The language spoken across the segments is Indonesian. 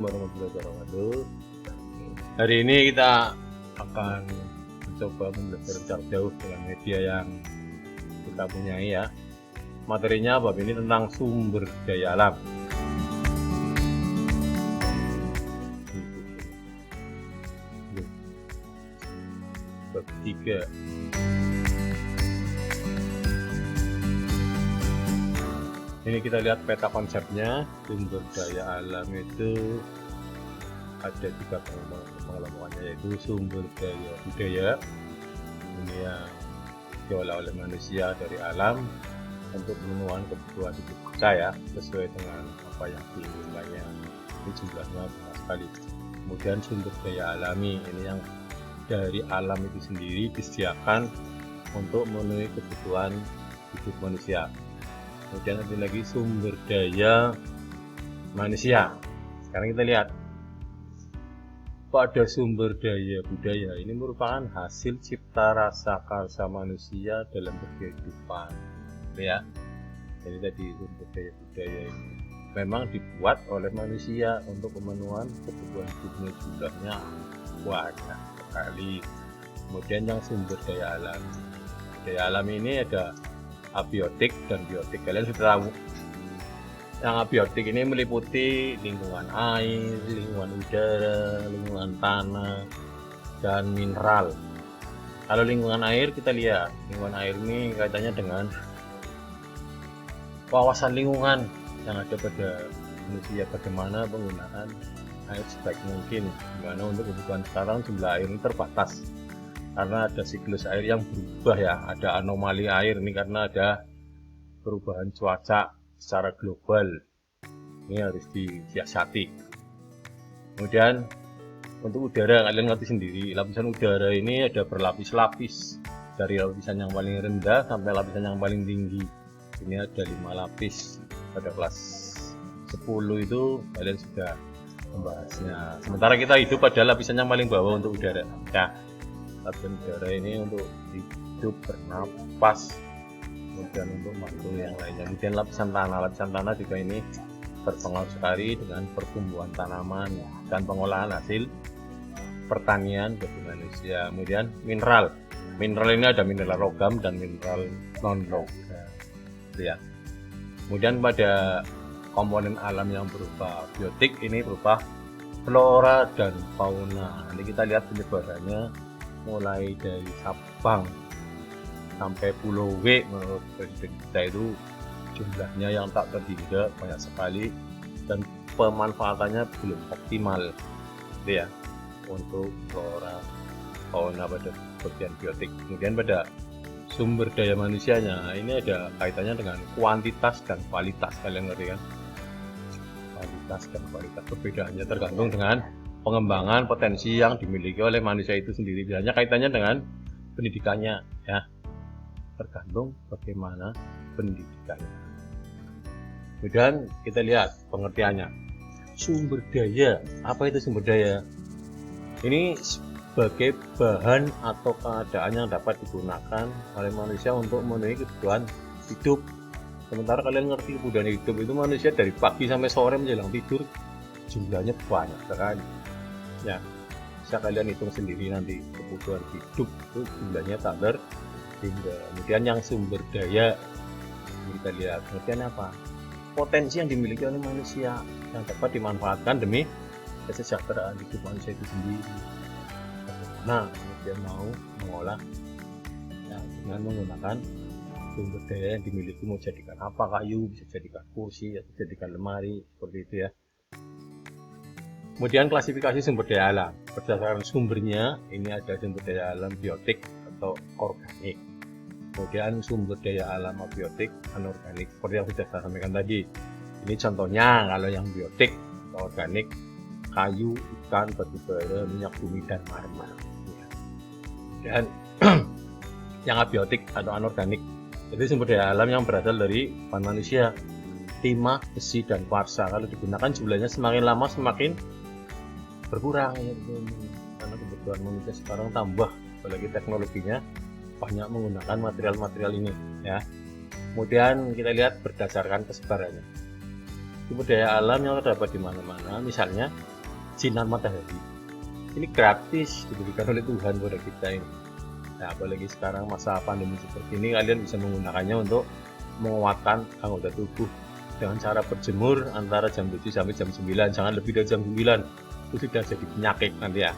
Warahmatullahi wabarakatuh. Hari ini kita akan mencoba membelajar jarak jauh dengan media yang kita punyai ya. Materinya bab ini tentang sumber daya alam. Bab 3. Ini kita lihat peta konsepnya. Sumber daya alam itu ada 3 pengelompokannya, yaitu sumber daya budaya, ini yang diolah oleh manusia dari alam untuk pemenuhan kebutuhan hidup kita ya, sesuai dengan apa yang diinginkannya. Ini jumlahnya banyak sekali. Kemudian sumber daya alami, ini yang dari alam itu sendiri disediakan untuk memenuhi kebutuhan hidup manusia. Kemudian ada lagi sumber daya manusia. Sekarang kita lihat pada sumber daya budaya, ini merupakan hasil cipta rasa karsa manusia dalam berkehidupan ya. Jadi tadi sumber daya budaya ini memang dibuat oleh manusia untuk pemenuhan kebutuhan hidupnya, jumlahnya banyak sekali. Kemudian yang sumber daya alam ini ada abiotik dan biotik. Kalian sudah tahu yang abiotik ini meliputi lingkungan air, lingkungan udara, lingkungan tanah, dan mineral. Kalau lingkungan air, kita lihat lingkungan air ini kaitannya dengan wawasan lingkungan yang ada pada manusia, bagaimana penggunaan air sebaik mungkin. Dimana untuk kebutuhan sekarang jumlah air ini terbatas karena ada siklus air yang berubah ya, ada anomali air ini karena ada perubahan cuaca secara global. Ini harus disiasati. Kemudian untuk udara, kalian ngerti sendiri, lapisan udara ini ada berlapis-lapis, dari lapisan yang paling rendah sampai lapisan yang paling tinggi. Ini ada 5 lapis. Pada kelas 10 itu kalian sudah membahasnya. Sementara kita hidup pada lapisan yang paling bawah untuk udara ya. Lapisan udara ini untuk hidup, bernapas, kemudian untuk makhluk yang lainnya. Kemudian lapisan tanah juga ini berpengaruh sekali dengan pertumbuhan tanaman dan pengolahan hasil pertanian bagi manusia. Kemudian mineral ini ada mineral logam dan mineral non logam ya. Kemudian pada komponen alam yang berupa biotik, ini berupa flora dan fauna. Nanti kita lihat penyebarannya mulai dari Sabang sampai Pulau W. Menurut presiden kita itu jumlahnya yang tak terhingga banyak sekali dan pemanfaatannya belum optimal gitu ya untuk flora fauna pada bagian biotik. Kemudian pada sumber daya manusianya, ini ada kaitannya dengan kuantitas dan kualitas. Kalian ngerti kan? Kualitas dan kualitas, perbedaannya tergantung dengan pengembangan potensi yang dimiliki oleh manusia itu sendiri. Biasanya kaitannya dengan pendidikannya ya, tergantung bagaimana pendidikannya. Kemudian kita lihat pengertiannya. Sumber daya, apa itu sumber daya? Ini sebagai bahan atau keadaan yang dapat digunakan oleh manusia untuk memenuhi kebutuhan hidup. Sementara kalian ngerti kebutuhan hidup itu manusia dari pagi sampai sore menjelang tidur jumlahnya banyak sekali ya. Bisa kalian hitung sendiri nanti kebutuhan hidup itu jumlahnya tak terhingga. Kemudian yang sumber daya, kita lihat pengertian apa? Potensi yang dimiliki oleh manusia yang dapat dimanfaatkan demi kesejahteraan hidup manusia itu sendiri. Nah, kemudian mau mengolah ya, dengan menggunakan sumber daya yang dimiliki, mau jadikan apa, kayu, bisa jadikan kursi atau jadikan lemari, seperti itu ya. Kemudian klasifikasi sumber daya alam berdasarkan sumbernya, ini ada sumber daya alam biotik atau organik. Kemudian sumber daya alam abiotik, anorganik, seperti yang sudah saya sampaikan tadi. Ini contohnya kalau yang biotik atau organik, kayu, ikan, batu bara, minyak bumi, dan marmer. Dan yang abiotik atau anorganik, itu sumber daya alam yang berasal dari bahan manusia, timah, besi, dan kuarsa. Kalau digunakan jumlahnya semakin lama semakin berkurang ya, karena kebutuhan manusia sekarang tambah, apalagi teknologinya banyak menggunakan material-material ini ya. Kemudian kita lihat berdasarkan kesebarannya. Sumber daya alam yang terdapat di mana-mana, misalnya sinar matahari. Ini gratis diberikan oleh Tuhan kepada kita ini. Nah, apalagi sekarang masa pandemi seperti ini, kalian bisa menggunakannya untuk menguatkan anggota tubuh dengan cara berjemur antara jam 7 sampai jam 9, jangan lebih dari jam 9. Itu sudah jadi penyakit nanti ya.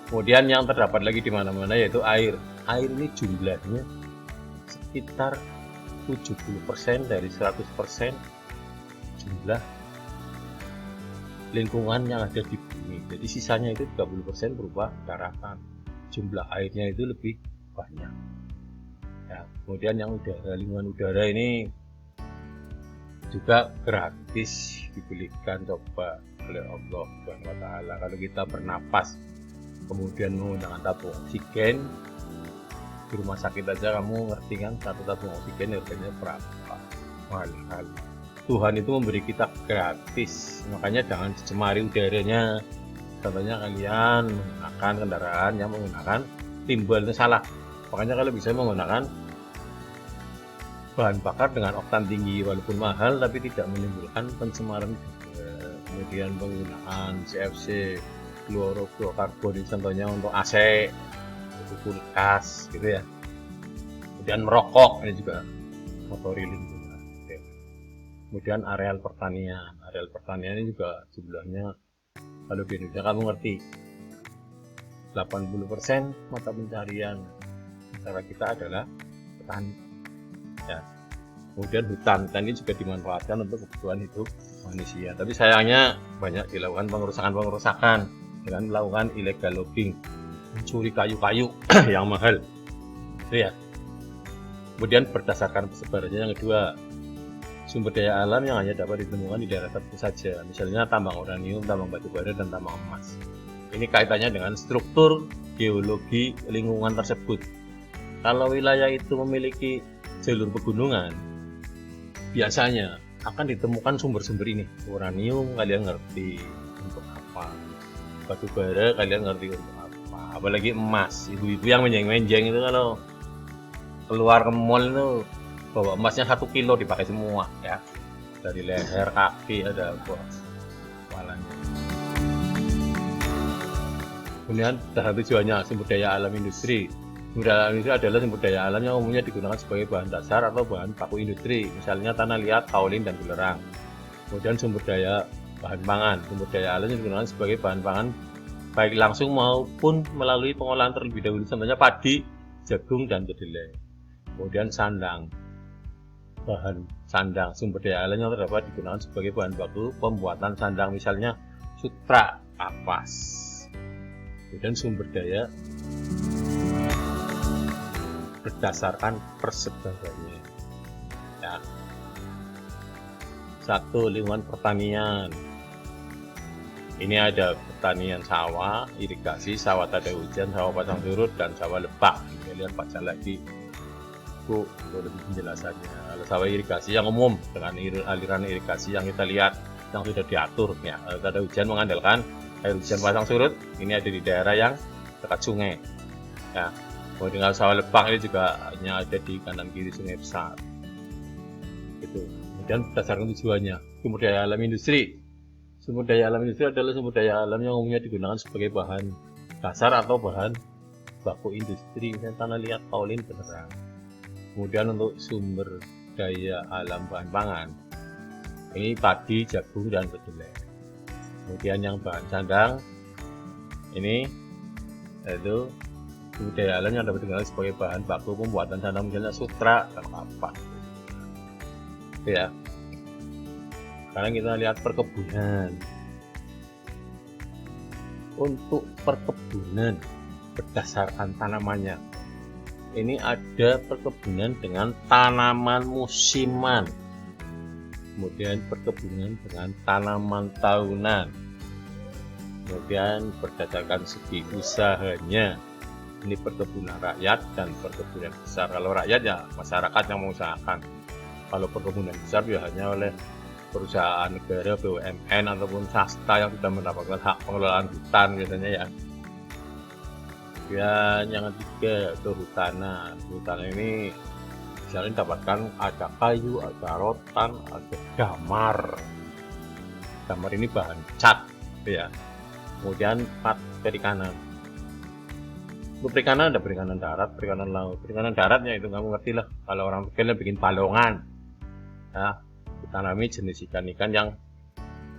Kemudian yang terdapat lagi di mana-mana yaitu air. Air ini jumlahnya sekitar 70% dari 100% jumlah lingkungan yang ada di bumi. Jadi sisanya itu 30% berupa daratan. Jumlah airnya itu lebih banyak. Ya, kemudian yang udara, lingkungan udara ini juga gratis dibelikan coba oleh Allah Subhanahu wa taala. Kalau kita bernapas kemudian menggunakan tabung oksigen di rumah sakit aja, kamu ngerti kan satu tabung oksigen harganya berapa? Mahal. Tuhan itu memberi kita gratis, makanya jangan dicemari udaranya. Contohnya kalian menggunakan kendaraan yang menggunakan timbal, itu salah. Makanya kalau bisa menggunakan bahan bakar dengan oktan tinggi, walaupun mahal tapi tidak menimbulkan pencemaran juga. Kemudian penggunaan CFC, fluorokarbon, contohnya untuk AC, untuk kulkas gitu ya. Kemudian merokok, ini juga motori lingkungan. Kemudian areal pertanian ini juga jumlahnya, kalau di Indonesia kamu ngerti, 80% mata pencarian negara kita adalah petani. Ya. Kemudian hutan ini juga dimanfaatkan untuk kebutuhan hidup manusia. Tapi sayangnya banyak dilakukan pengerusakan dengan melakukan illegal logging, mencuri kayu-kayu yang mahal. Itu ya. Kemudian berdasarkan persebarannya yang kedua, sumber daya alam yang hanya dapat ditemukan di daerah tertentu saja, misalnya tambang uranium, tambang batu bara, dan tambang emas. Ini kaitannya dengan struktur geologi lingkungan tersebut. Kalau wilayah itu memiliki jalur pegunungan, biasanya akan ditemukan sumber-sumber ini. Uranium kalian ngerti untuk apa, batu bara kalian ngerti untuk apa, apalagi emas. Ibu-ibu yang menjeng-menjeng itu kalau keluar ke mall itu bawa emasnya 1 kilo dipakai semua ya, dari leher, kaki, ada kepalanya. Kemudian salah tujuannya sumber daya alam industri. Sumber daya alam industri adalah sumber daya alam yang umumnya digunakan sebagai bahan dasar atau bahan baku industri, misalnya tanah liat, kaolin, dan belerang. Kemudian sumber daya bahan pangan. Sumber daya alam yang digunakan sebagai bahan pangan baik langsung maupun melalui pengolahan terlebih dahulu, contohnya padi, jagung, dan kedelai. Kemudian sandang. Bahan sandang, sumber daya alam yang terdapat digunakan sebagai bahan baku pembuatan sandang, misalnya sutra, kapas. Kemudian sumber daya berdasarkan persebarannya ya. 1. Lingkungan pertanian. Ini ada pertanian sawah, irigasi, sawah tada hujan, sawah pasang surut, dan sawah lebak. Kita lihat baca lagi untuk lebih penjelasannya. Kalau sawah irigasi yang umum dengan aliran irigasi yang kita lihat yang sudah diatur ya. Kalau tada hujan mengandalkan air hujan pasang surut, ini ada di daerah yang dekat sungai ya. Kemudian kalau sawah lebak ini juga hanya ada di kanan kiri sungai besar gitu. Kemudian berdasarkan tujuannya, sumber daya alam industri. Sumber daya alam industri adalah sumber daya alam yang umumnya digunakan sebagai bahan dasar atau bahan baku industri, misalnya tanah liat, kaolin, belerang. Kemudian untuk sumber daya alam bahan pangan, ini padi, jagung, dan kedelai. Kemudian yang bahan sandang, ini yaitu sumber daya alam yang dapat digunakan sebagai bahan baku pembuatan sandang, misalnya sutra dan kapas. Ya. Sekarang kita lihat perkebunan. Untuk perkebunan berdasarkan tanamannya, ini ada perkebunan dengan tanaman musiman, kemudian perkebunan dengan tanaman tahunan, kemudian berdasarkan segi usahanya, ini perkebunan rakyat dan perkebunan besar. Kalau rakyat ya masyarakat yang mengusahakan, kalau perkebunan besar ya hanya oleh perusahaan negara, BUMN, ataupun swasta yang sudah mendapatkan hak pengelolaan hutan biasanya ya. Dan yang ketiga, kehutanan. Kehutanan ini misalnya dapatkan ada kayu, ada rotan, ada damar. Damar ini bahan cat ya. Kemudian 4 perikanan. Untuk perikanan ada perikanan darat, perikanan laut. Perikanan daratnya itu kamu ngerti lah, kalau orang kecil bikin balongan, ya, ditanami jenis ikan-ikan yang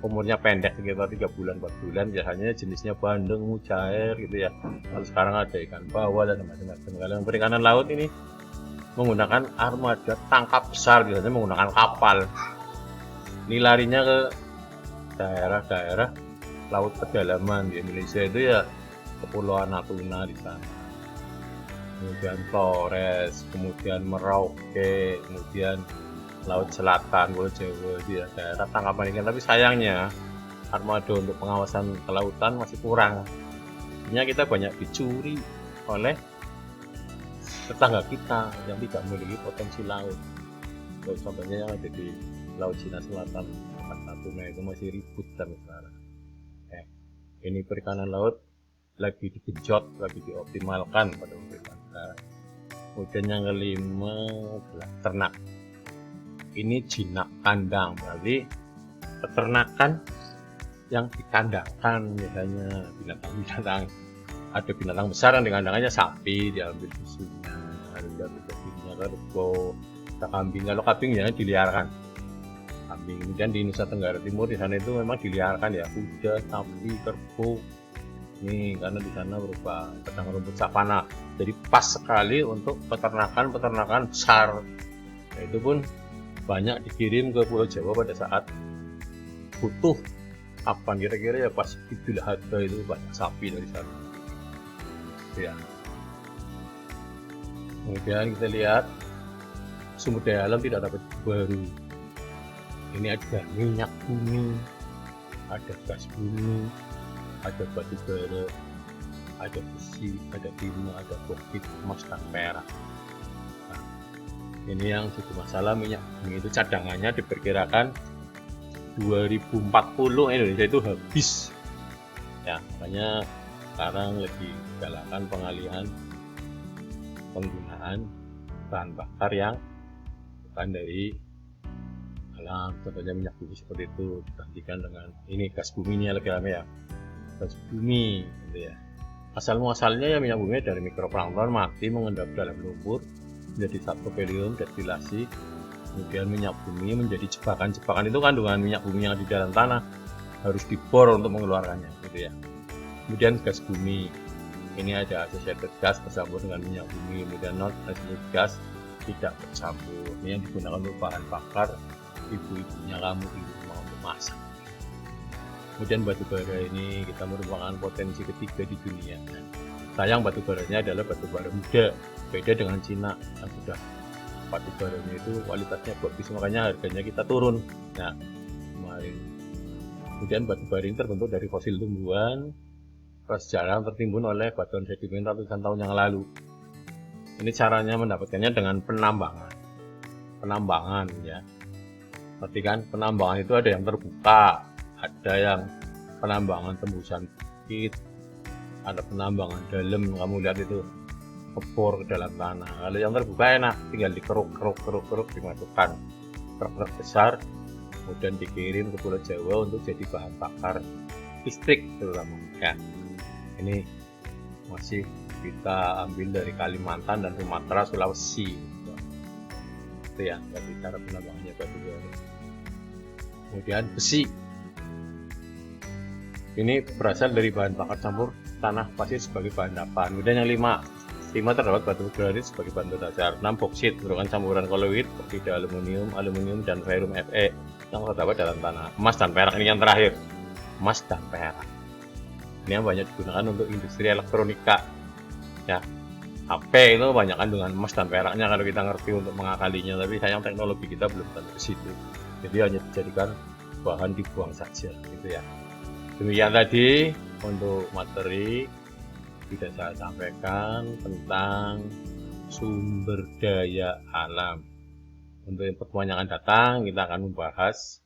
umurnya pendek sekitar 3 bulan 4 bulan, biasanya jenisnya bandeng, mujair gitu ya. Kalau sekarang ada ikan bawal dan macam-macam. Kalau yang perikanan laut ini menggunakan armada tangkap besar, biasanya menggunakan kapal. Ini larinya ke daerah-daerah laut pedalaman di Indonesia itu ya, Kepulauan Natuna di sana, kemudian Flores, kemudian Merauke, kemudian Laut Selatan, Pulau Jawa, di daerah tangkapan ikan. Tapi sayangnya armada untuk pengawasan kelautan masih kurang. Artinya kita banyak dicuri oleh tetangga kita yang tidak memiliki potensi laut. Contohnya yang ada di Laut Cina Selatan, Natuna itu masih ribut sampai sekarang. Ini perikanan laut lagi digenjot, lagi dioptimalkan pada pemerintahan sekarang. Kemudian yang kelima adalah ternak. Ini jinak kandang, berarti peternakan yang dikandangkan, misalnya binatang-binatang. Ada binatang besar yang dikandangkannya sapi, diambil susunya, diambil dagingnya, kerbau, ada kambing. Kalau kambing ya diliarkan. Kambing. Kemudian di Nusa Tenggara Timur di sana itu memang diliarkan ya, kuda, sapi, kerbau. Ini karena di sana berupa padang rumput savana, jadi pas sekali untuk peternakan besar. Nah, itu pun banyak dikirim ke Pulau Jawa pada saat butuh. Kapan kira-kira ya, pas Idul Adha itu banyak sapi dari sana. Ya. Kemudian kita lihat sumber daya alam tidak dapat baru. Ini ada minyak bumi, ada gas bumi, ada batu bara, ada besi, ada timah, ada boksit, emas dan perak. Nah, ini yang jadi masalah, minyak bumi itu cadangannya diperkirakan 2040 Indonesia itu habis. Ya, makanya sekarang lagi digalakan pengalihan penggunaan bahan bakar yang bukan dari alam, contohnya minyak bumi seperti itu, digantikan dengan ini gas bumi. Ini lagi rame ya, gas bumi gitu ya. Asal muasalnya ya minyak bumi dari mikroplankton mati mengendap dalam lumpur menjadi sapropelium destilasi, kemudian minyak bumi menjadi jebakan-jebakan. Itu kandungan minyak bumi yang di dalam tanah harus dibor untuk mengeluarkannya gitu ya. Kemudian gas bumi ini ada associated gas bercampur dengan minyak bumi, kemudian non associated gas tidak bercampur. Ini yang digunakan untuk bahan bakar ibu-ibunya kamu di rumah untuk masak. Kemudian batu bara ini kita merupakan potensi ketiga di dunia. Sayang batu baranya adalah batu bara muda, beda dengan Cina yang sudah batu baranya itu kualitasnya bagus, makanya harganya kita turun. Nah, kemarin. Kemudian batu bara ini terbentuk dari fosil tumbuhan prasejarah tertimbun oleh batuan sedimen ratusan tahun yang lalu. Ini caranya mendapatkannya dengan penambangan ya. Berarti kan penambangan itu ada yang terbuka, ada yang penambangan tembusan bukit, ada penambangan dalam, kamu lihat itu kebor ke dalam tanah. Kalau yang terbuka enak, tinggal dikeruk, dimasukkan truk-truk besar, kemudian dikirim ke Pulau Jawa untuk jadi bahan bakar listrik terutama ya. Ini masih kita ambil dari Kalimantan dan Sumatera, Sulawesi. Itu ya, jadi cara penambangannya batu bara. Kemudian besi. Ini berasal dari bahan bakar campur tanah pasir sebagai bahan dapan. Kemudian yang 5 terdapat batu granit sebagai bahan dasar. 6 boksit merupakan campuran koloid seperti aluminium dan ferrum Fe yang terdapat dalam tanah. Emas dan perak ini yang terakhir. Emas dan perak. Ini yang banyak digunakan untuk industri elektronika. Ya, HP itu banyak kandungan emas dan peraknya kalau kita ngerti untuk mengakalinya, tapi sayang teknologi kita belum sampai ke situ. Jadi hanya dijadikan bahan dibuang saja gitu ya. Demikian tadi untuk materi tidak saya sampaikan tentang sumber daya alam. Untuk pertemuan yang akan datang kita akan membahas